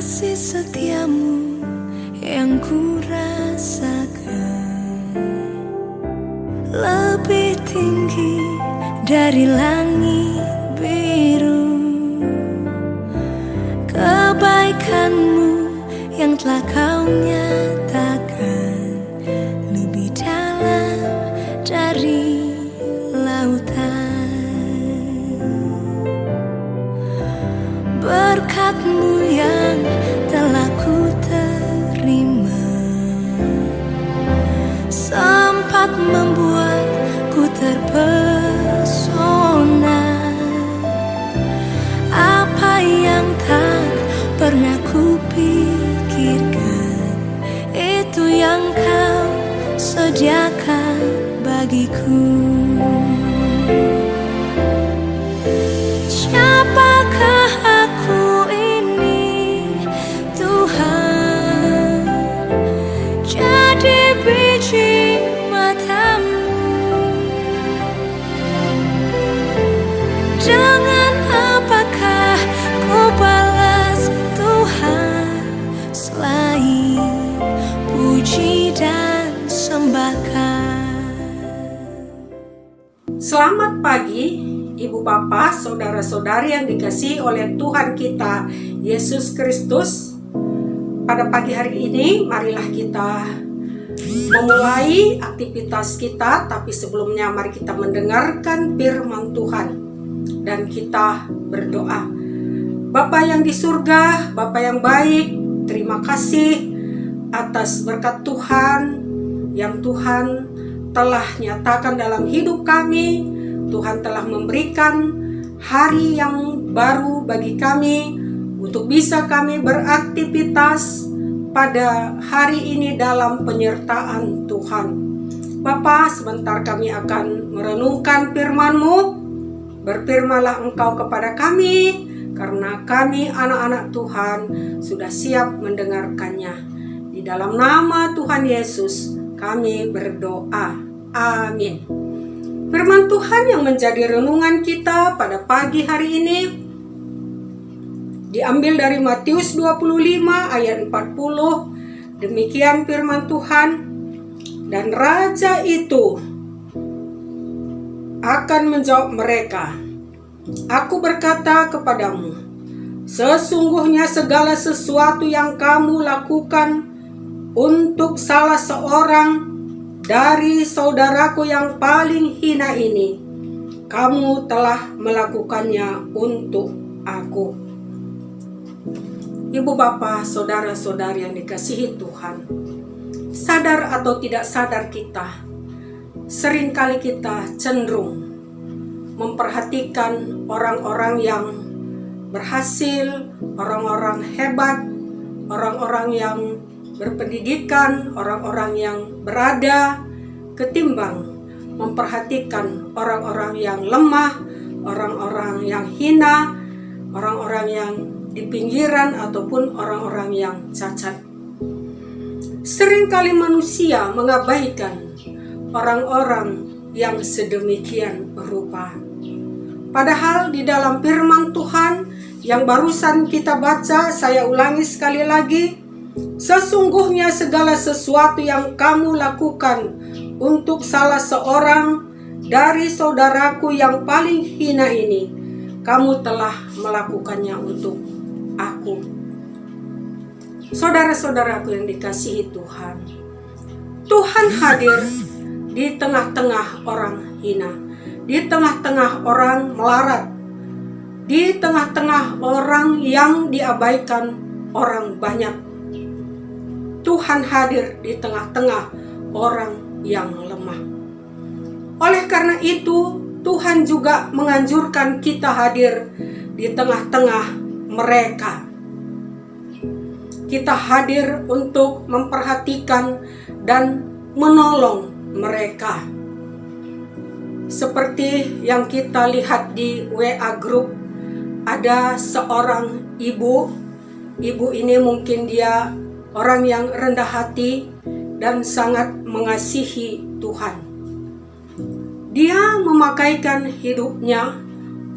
kasih setiamu yang ku rasakan lebih tinggi dari langit biru. Kebaikanmu yang telah kau nyatakan lebih dalam dari lautan. Berkat-Mu yang telah ku terima sempat membuatku terpesona. Apa yang tak pernah ku pikirkan, itu yang kau sediakan bagiku. Siapakah aku ini, Tuhan? Jadi biji mata-Mu. Dengan apakah ku balas Tuhan selain puji dan sembahkan? Selamat pagi, Ibu Bapa, saudara-saudari yang dikasihi oleh Tuhan kita Yesus Kristus. Pada pagi hari ini, marilah kita memulai aktivitas kita. Tapi sebelumnya mari kita mendengarkan firman Tuhan dan kita berdoa. Bapa yang di surga, Bapa yang baik, terima kasih atas berkat Tuhan yang Tuhan telah nyatakan dalam hidup kami. Tuhan telah memberikan hari yang baru bagi kami untuk bisa kami beraktivitas pada hari ini dalam penyertaan Tuhan. Bapa, sebentar kami akan merenungkan firman-Mu. Berfirmanlah Engkau kepada kami, karena kami anak-anak Tuhan sudah siap mendengarkannya. Di dalam nama Tuhan Yesus kami berdoa. Amin. Firman Tuhan yang menjadi renungan kita pada pagi hari ini diambil dari Matius 25 ayat 40. Demikian firman Tuhan. Dan raja itu akan menjawab mereka, "Aku berkata kepadamu, sesungguhnya segala sesuatu yang kamu lakukan untuk salah seorang dari saudaraku yang paling hina ini, kamu telah melakukannya untuk aku." Ibu Bapa, saudara-saudari yang dikasihi Tuhan, sadar atau tidak sadar kita, seringkali kita cenderung memperhatikan orang-orang yang berhasil, orang-orang hebat, orang-orang yang berpendidikan, orang-orang yang berada, ketimbang memperhatikan orang-orang yang lemah, orang-orang yang hina, orang-orang yang di pinggiran ataupun orang-orang yang cacat. Seringkali manusia mengabaikan orang-orang yang sedemikian rupa. Padahal di dalam firman Tuhan yang barusan kita baca, saya ulangi sekali lagi, sesungguhnya segala sesuatu yang kamu lakukan untuk salah seorang dari saudaraku yang paling hina ini, kamu telah melakukannya untuk aku. Saudara-saudaraku yang dikasihi Tuhan, Tuhan hadir di tengah-tengah orang hina, di tengah-tengah orang melarat, di tengah-tengah orang yang diabaikan orang banyak. Tuhan hadir di tengah-tengah orang yang lemah. Oleh karena itu, Tuhan juga menganjurkan kita hadir di tengah-tengah mereka. Kita hadir untuk memperhatikan dan menolong mereka. Seperti yang kita lihat di WA Group, ada seorang ibu. Ibu ini mungkin dia orang yang rendah hati dan sangat mengasihi Tuhan. Dia memakaikan hidupnya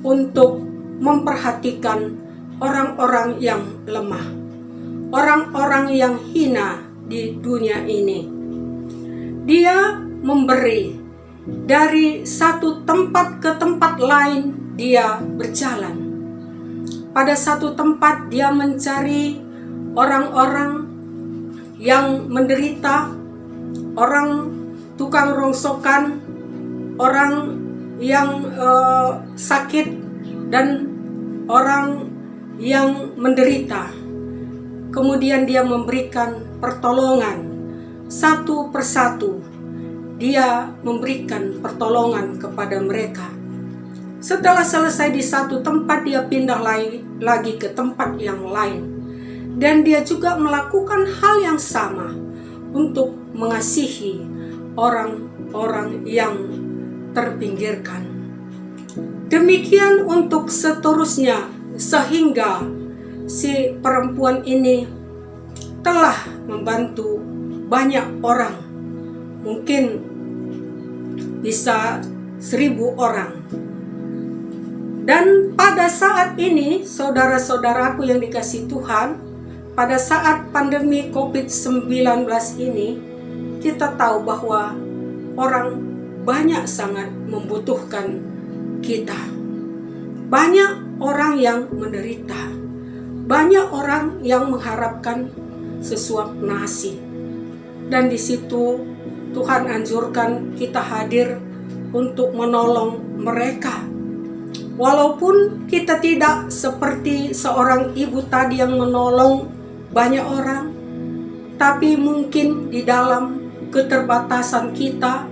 untuk memperhatikan orang-orang yang lemah, orang-orang yang hina di dunia ini. Dia memberi dari satu tempat ke tempat lain, dia berjalan. Pada satu tempat dia mencari orang-orang yang menderita, orang tukang rongsokan, orang yang sakit, dan orang yang menderita. Kemudian dia memberikan pertolongan satu persatu. Dia memberikan pertolongan kepada mereka. Setelah selesai di satu tempat, dia pindah lagi ke tempat yang lain. Dan dia juga melakukan hal yang sama untuk mengasihi orang-orang yang terpinggirkan. Demikian untuk seterusnya, sehingga si perempuan ini telah membantu banyak orang, mungkin bisa 1.000 orang. Dan pada saat ini, saudara-saudaraku yang dikasihi Tuhan, pada saat pandemi COVID-19 ini, kita tahu bahwa orang banyak sangat membutuhkan kita. Banyak orang yang menderita, banyak orang yang mengharapkan sesuap nasi. Dan di situ Tuhan anjurkan kita hadir untuk menolong mereka. Walaupun kita tidak seperti seorang ibu tadi yang menolong banyak orang, tapi mungkin di dalam keterbatasan kita,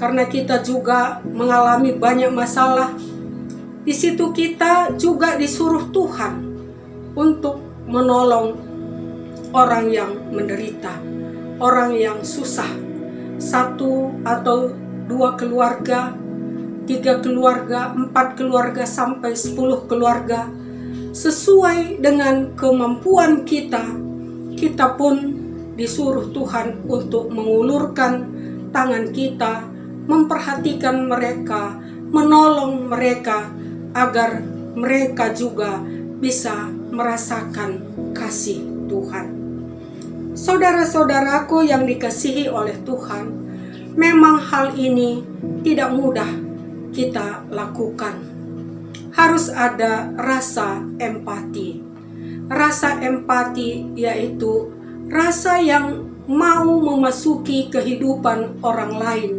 karena kita juga mengalami banyak masalah, di situ kita juga disuruh Tuhan untuk menolong orang yang menderita, orang yang susah. 1 atau 2 keluarga, 3 keluarga, 4 keluarga, sampai 10 keluarga. Sesuai dengan kemampuan kita, kita pun disuruh Tuhan untuk mengulurkan tangan kita, memperhatikan mereka, menolong mereka, agar mereka juga bisa merasakan kasih Tuhan. Saudara-saudaraku yang dikasihi oleh Tuhan, memang hal ini tidak mudah kita lakukan. Harus ada rasa empati. Rasa empati yaitu rasa yang mau memasuki kehidupan orang lain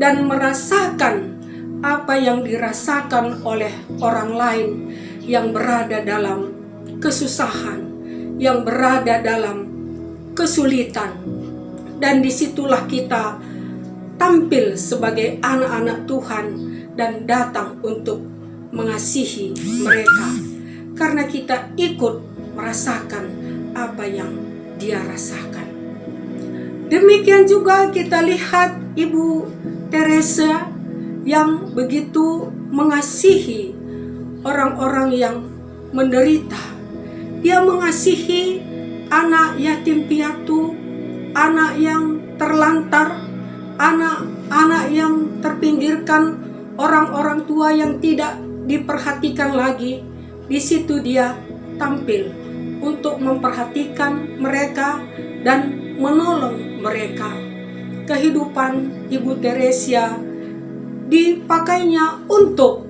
dan merasakan apa yang dirasakan oleh orang lain yang berada dalam kesusahan, yang berada dalam kesulitan. Dan disitulah kita tampil sebagai anak-anak Tuhan dan datang untuk mengasihi mereka, karena kita ikut merasakan apa yang dia rasakan. Demikian juga kita lihat Ibu Teresa yang begitu mengasihi orang-orang yang menderita. Dia mengasihi anak yatim piatu, anak yang terlantar, anak-anak yang terpinggirkan, orang-orang tua yang tidak diperhatikan lagi. Di situ dia tampil untuk memperhatikan mereka dan menolong mereka. Kehidupan Ibu Teresa dipakainya untuk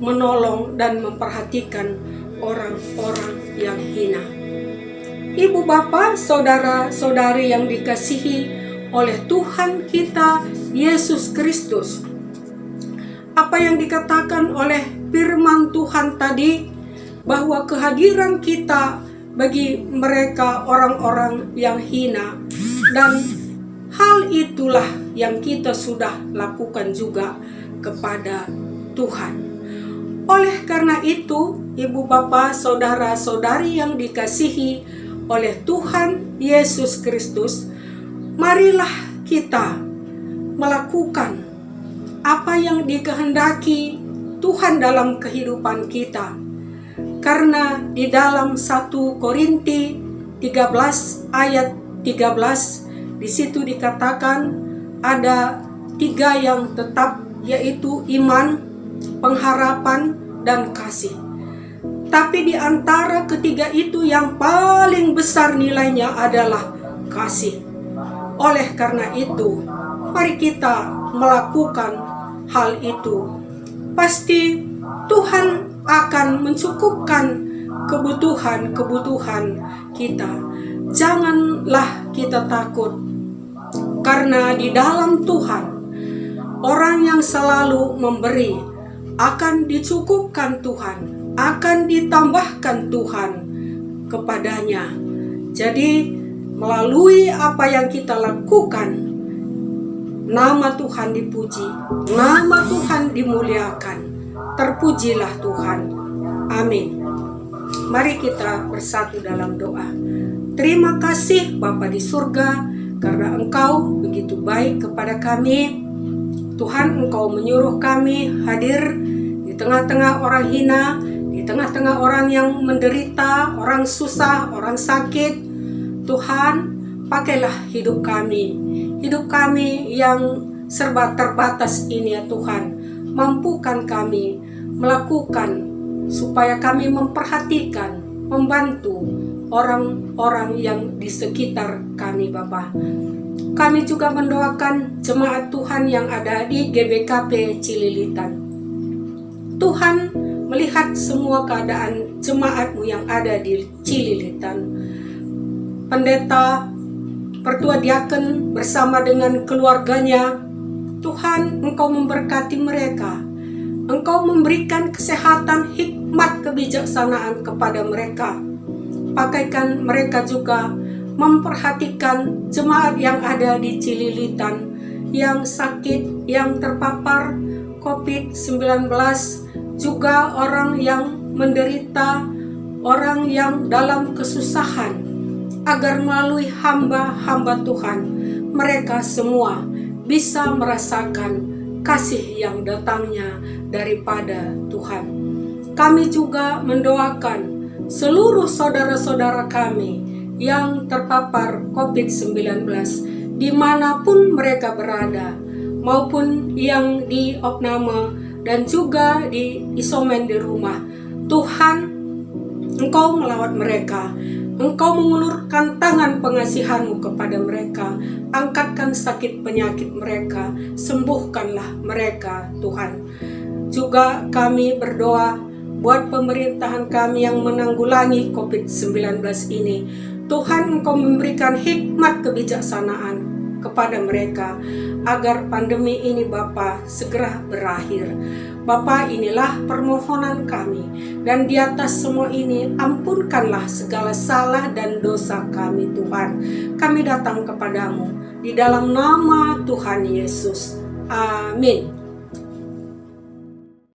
menolong dan memperhatikan orang-orang yang hina. Ibu bapak, saudara-saudari yang dikasihi oleh Tuhan kita Yesus Kristus, apa yang dikatakan oleh firman Tuhan tadi, bahwa kehadiran kita bagi mereka orang-orang yang hina, dan hal itulah yang kita sudah lakukan juga kepada Tuhan. Oleh karena itu, ibu bapak, saudara-saudari yang dikasihi oleh Tuhan Yesus Kristus, marilah kita melakukan apa yang dikehendaki Tuhan dalam kehidupan kita. Karena di dalam 1 Korinti 13 ayat 13, di situ dikatakan ada 3 yang tetap, yaitu iman, pengharapan, dan kasih. Tapi di antara ketiga itu yang paling besar nilainya adalah kasih. Oleh karena itu, mari kita melakukan hal itu. Pasti Tuhan akan mencukupkan kebutuhan-kebutuhan kita. Janganlah kita takut, karena di dalam Tuhan, orang yang selalu memberi akan dicukupkan Tuhan, akan ditambahkan Tuhan kepadanya. Jadi melalui apa yang kita lakukan, nama Tuhan dipuji, nama Tuhan dimuliakan. Terpujilah Tuhan. Amin. Mari kita bersatu dalam doa. Terima kasih Bapa di surga, karena Engkau begitu baik kepada kami. Tuhan, Engkau menyuruh kami hadir di tengah-tengah orang hina, di tengah-tengah orang yang menderita, orang susah, orang sakit. Tuhan, pakailah hidup kami yang serba terbatas ini ya Tuhan. Mampukan kami melakukan supaya kami memperhatikan, membantu orang-orang yang di sekitar kami Bapa. Kami juga mendoakan jemaat Tuhan yang ada di GBKP Cililitan. Tuhan melihat semua keadaan jemaat-Mu yang ada di Cililitan. Pendeta, Pertua Diaken bersama dengan keluarganya, Tuhan, Engkau memberkati mereka. Engkau memberikan kesehatan, hikmat, kebijaksanaan kepada mereka. Pakaikan mereka juga memperhatikan jemaat yang ada di Cililitan, yang sakit, yang terpapar COVID-19, juga orang yang menderita, orang yang dalam kesusahan, agar melalui hamba-hamba Tuhan, mereka semua bisa merasakan kasih yang datangnya daripada Tuhan. Kami juga mendoakan seluruh saudara-saudara kami yang terpapar COVID-19 dimanapun mereka berada, maupun yang di opname dan juga di isoman di rumah. Tuhan, Engkau melawat mereka. Engkau mengulurkan tangan pengasihan-Mu kepada mereka. Angkatkan sakit penyakit mereka. Sembuhkanlah mereka, Tuhan. Juga kami berdoa buat pemerintahan kami yang menanggulangi COVID-19 ini. Tuhan, Engkau memberikan hikmat kebijaksanaan kepada mereka agar pandemi ini Bapa segera berakhir. Bapa, inilah permohonan kami, dan di atas semua ini ampunkanlah segala salah dan dosa kami Tuhan. Kami datang kepadamu di dalam nama Tuhan Yesus. Amin.